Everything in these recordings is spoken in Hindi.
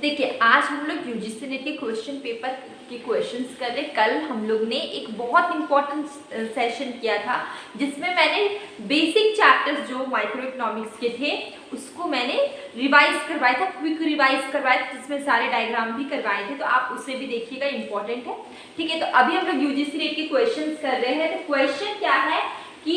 देखिए आज हम लोग यूजीसी नेट के क्वेश्चन पेपर के क्वेश्चंस कर रहे। कल हम लोग ने एक बहुत इंपॉर्टेंट सेशन किया था जिसमें मैंने बेसिक चैप्टर्स जो माइक्रो इकोनॉमिक्स के थे उसको मैंने रिवाइज करवाया था, क्विक रिवाइज करवाया था, जिसमें सारे डायग्राम भी करवाए थे। तो आप उसे भी देखिएगा, इंपॉर्टेंट है। ठीक है, तो अभी हम लोग यूजीसी नेट के क्वेश्चन कर रहे हैं। तो क्वेश्चन क्या है कि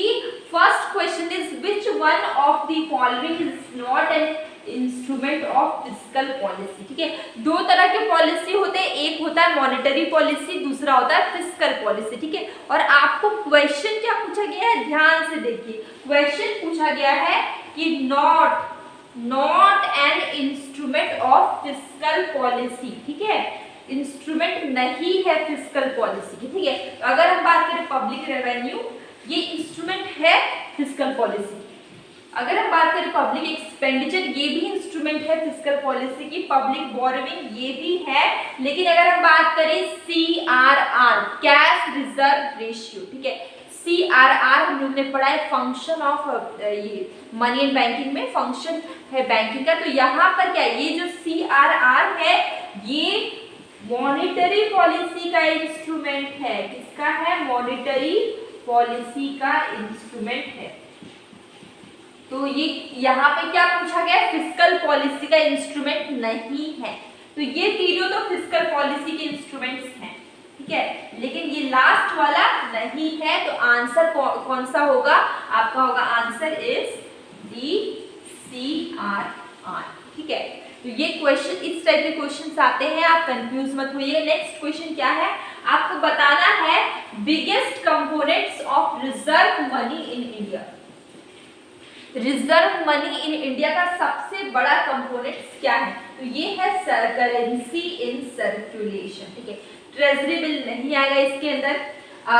first question is which one of the following is not an instrument of fiscal policy. ठीक है, दो तरह के पॉलिसी होते हैं, एक होता है मॉनेटरी पॉलिसी, दूसरा होता है फिस्कल पॉलिसी। ठीक है, और आपको क्वेश्चन क्या पूछा गया है, ध्यान से देखिए। क्वेश्चन पूछा गया है कि not an instrument of fiscal policy. ठीक है, इंस्ट्रूमेंट नहीं है फिस्कल पॉलिसी की। ठीक है, अगर हम बात करें पब्लिक रेवेन्यू, ये इंस्ट्रूमेंट है फिस्कल पॉलिसी। अगर हम बात करें पब्लिक एक्सपेंडिचर, ये भी इंस्ट्रूमेंट है फिस्कल पॉलिसी की। पब्लिक बोरोइंग ये भी है। लेकिन अगर हम बात करें CRR, कैश रिजर्व रेशियो, ठीक है, CRR हम लोग ने पढ़ा है, फंक्शन ऑफ ये मनी एंड बैंकिंग में फंक्शन है बैंकिंग का। तो यहाँ पर क्या है, ये जो CRR है ये मॉनेटरी पॉलिसी का इंस्ट्रूमेंट है। किसका है, मॉनेटरी पॉलिसी का इंस्ट्रूमेंट है। तो ये यहाँ पे क्या पूछा गया, फिस्कल पॉलिसी का इंस्ट्रूमेंट नहीं है। तो ये तीनों तो फिस्कल पॉलिसी के इंस्ट्रूमेंट्स हैं। ठीक है, लेकिन ये लास्ट वाला नहीं है। तो आंसर कौन सा होगा आपका, होगा आंसर इज डी CRR। ठीक है, तो ये क्वेश्चन, इस टाइप के क्वेश्चंस आते हैं, आप कंफ्यूज मत होइए। नेक्स्ट क्वेश्चन क्या है, आपको बताना है biggest components of reserve money in India. Reserve money in India का सबसे बड़ा कंपोनेंट्स क्या है, तो ये है करेंसी इन सर्कुलेशन। ठीक है, ट्रेजरी बिल नहीं आएगा इसके अंदर,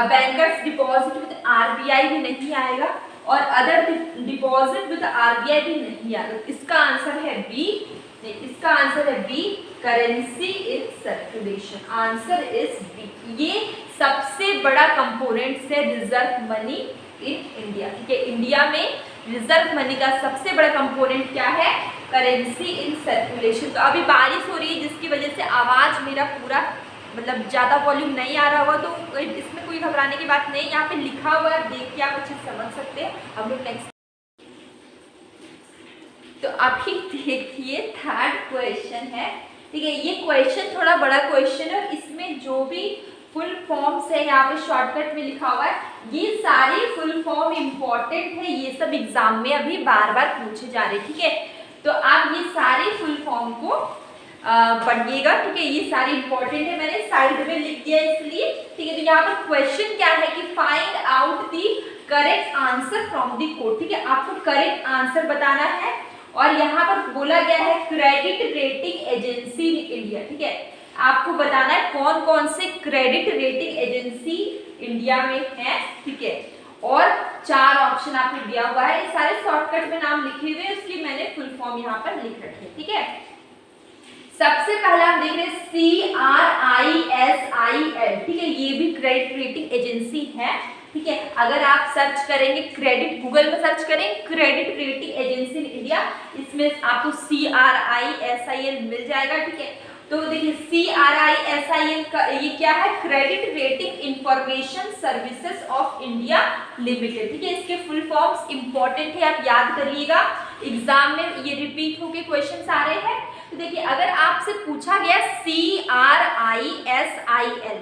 बैंकर्स डिपॉजिट विद RBI भी नहीं आएगा, और अदर डिपॉजिट विद RBI भी नहीं आएगा। इसका आंसर है बी, इसका आंसर है B, currency in circulation. Answer is B. ये सबसे बड़ा कंपोनेंट है रिजर्व मनी इन इंडिया। ठीक है, इंडिया में रिजर्व मनी का सबसे बड़ा कंपोनेंट क्या है, करेंसी इन सर्कुलेशन। तो अभी बारिश हो रही है जिसकी वजह से आवाज मेरा पूरा मतलब ज्यादा वॉल्यूम नहीं आ रहा होगा, तो इसमें कोई घबराने की बात नहीं। यहाँ पे लिखा हुआ है, देख के आप अच्छे समझ सकते हैं। हम लोग नेक्स्ट, तो अभी देखिए थर्ड क्वेश्चन है। ठीक है, ये क्वेश्चन थोड़ा बड़ा क्वेश्चन है, और इसमें जो भी फुल फॉर्म्स है यहाँ पे शॉर्टकट में लिखा हुआ है, ये सारी फुल फॉर्म इंपॉर्टेंट है, ये सब एग्जाम में अभी बार बार पूछे जा रहे हैं। ठीक है, तो आप ये सारी फुल फॉर्म को पढ़िएगा। ठीक है, ये सारी इंपॉर्टेंट है, मैंने साइड में लिख दिया इसलिए। ठीक है, तो यहाँ पर क्वेश्चन क्या है कि find out the correct answer from the code. ठीक है, आपको करेक्ट आंसर बताना है, और यहाँ पर बोला गया है credit rating agency in India. ठीक है, आपको बताना है कौन कौन से क्रेडिट रेटिंग एजेंसी इंडिया में है। ठीक है, और 4 ऑप्शन आपको दिया हुआ है, ये सारे शॉर्टकट में नाम लिखे हुए, उसकी मैंने फुल फॉर्म यहाँ पर लिख रखी है। ठीक है, सबसे पहला हम देख रहे हैं CRISIL। ठीक है, ये भी क्रेडिट रेटिंग एजेंसी है। ठीक है, अगर आप सर्च करेंगे क्रेडिट, गूगल में सर्च करें credit rating agency in India, इसमें आपको CRISIL मिल जाएगा। ठीक है, तो देखिए CRISIL का ये क्या है, credit rating information services of India limited. ठीक है, इसके फुल फॉर्म्स इंपॉर्टेंट है, आप याद करिएगा, एग्जाम में ये रिपीट होके क्वेश्चंस आ रहे हैं। तो देखिए अगर आपसे पूछा गया CRISIL,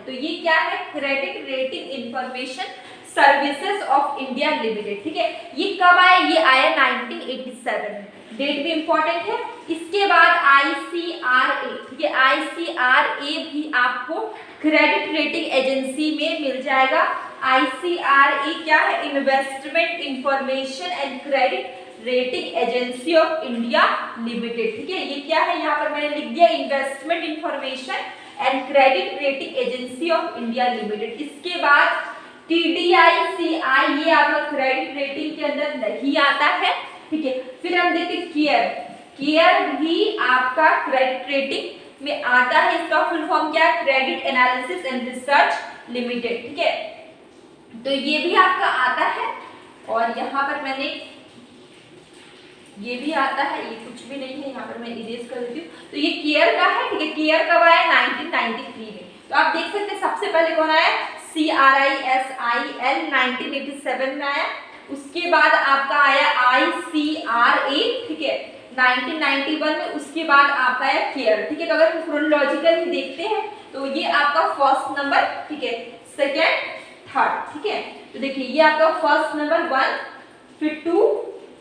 तो ये क्या है, credit rating information services of India limited. ठीक है, ये कब आया, ये आया 1987 में, डेट भी इंपॉर्टेंट है। इसके बाद ICRA। ठीक है, ICRA भी आपको क्रेडिट रेटिंग एजेंसी में मिल जाएगा। ICRA क्या है, investment information and credit rating agency of India limited. ठीक है, ये क्या है, यहाँ पर मैंने लिख दिया investment information and credit rating agency of India limited. इसके बाद TDICI, ये आपका क्रेडिट रेटिंग के अंदर नहीं आता है। ठीक है, फिर हम देखते केयर भी आपका क्रेडिट रेटिंग में आता है। इसका फुल फॉर्म क्या है, credit analysis and research limited. ठीक है, तो ये भी आपका आता है, और यहाँ पर मैंने ये भी आता है, ये कुछ भी नहीं है, यहाँ पर मैं इरेज कर देती हूँ। तो ये केयर का है, ठीक है। केयर कब आया? 1993 में। तो आप देख सकते हैं सबसे पहले कौन आया? CRISIL 1987 में आया। उसके बाद आपका आया ICRA, ठीक है, 1991 में। उसके बाद आपका है केयर, ठीक है। तो अगर हम क्रोनोलॉजिकली देखते हैं तो ये आपका फर्स्ट नंबर, ठीक है, सेकेंड, थर्ड, ठीक है। तो देखिए ये आपका फर्स्ट नंबर 1, फिर 2,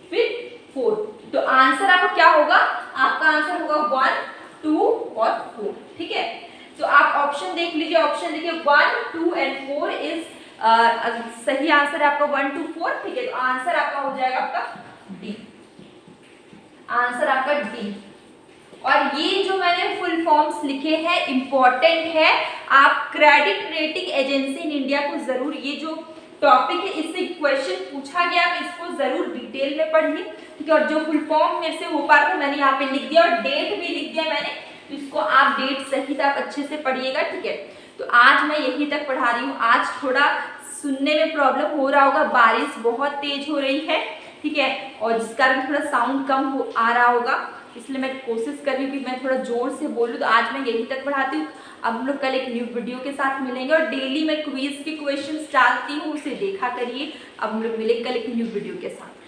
फिर 4। तो आंसर आपका क्या होगा? आपका आंसर होगा 1, 2 और 4, ठीक है। तो आप ऑप्शन देख लीजिए, ऑप्शन देखिए 1, 2 एंड 4 इज सही आंसर है आपका 1, 2, 4, ठीक है। तो आंसर आपका हो जाएगा आपका डी, आंसर आपका डी। और ये जो मैंने फुल फॉर्म्स लिखे हैं इंपॉर्टेंट है, आप credit rating agency in India को जरूर, ये जो टॉपिक है इससे क्वेश्चन पूछा गया, आप इसको जरूर डिटेल में पढ़िए, ठीक है। और जो फुल फॉर्म मेरे से हो पा रहा था मैंने यहाँ पे लिख दिया और डेट भी लिख दिया मैंने, तो इसको आप डेट सहित आप अच्छे से पढ़िएगा, ठीक है। तो आज मैं यहीं तक पढ़ा रही हूँ। आज थोड़ा सुनने में प्रॉब्लम हो रहा होगा, बारिश बहुत तेज हो रही है, ठीक है, और जिस कारण थोड़ा साउंड कम आ रहा होगा, इसलिए मैं कोशिश कर रही हूँ कि मैं थोड़ा जोर से बोलूँ। तो आज मैं यहीं तक पढ़ाती हूँ। अब हम लोग कल एक न्यू वीडियो के साथ मिलेंगे और डेली मैं क्विज के क्वेश्चंस डालती हूँ, उसे देखा करिए। अब हम लोग मिलेंगे कल एक न्यू वीडियो के साथ।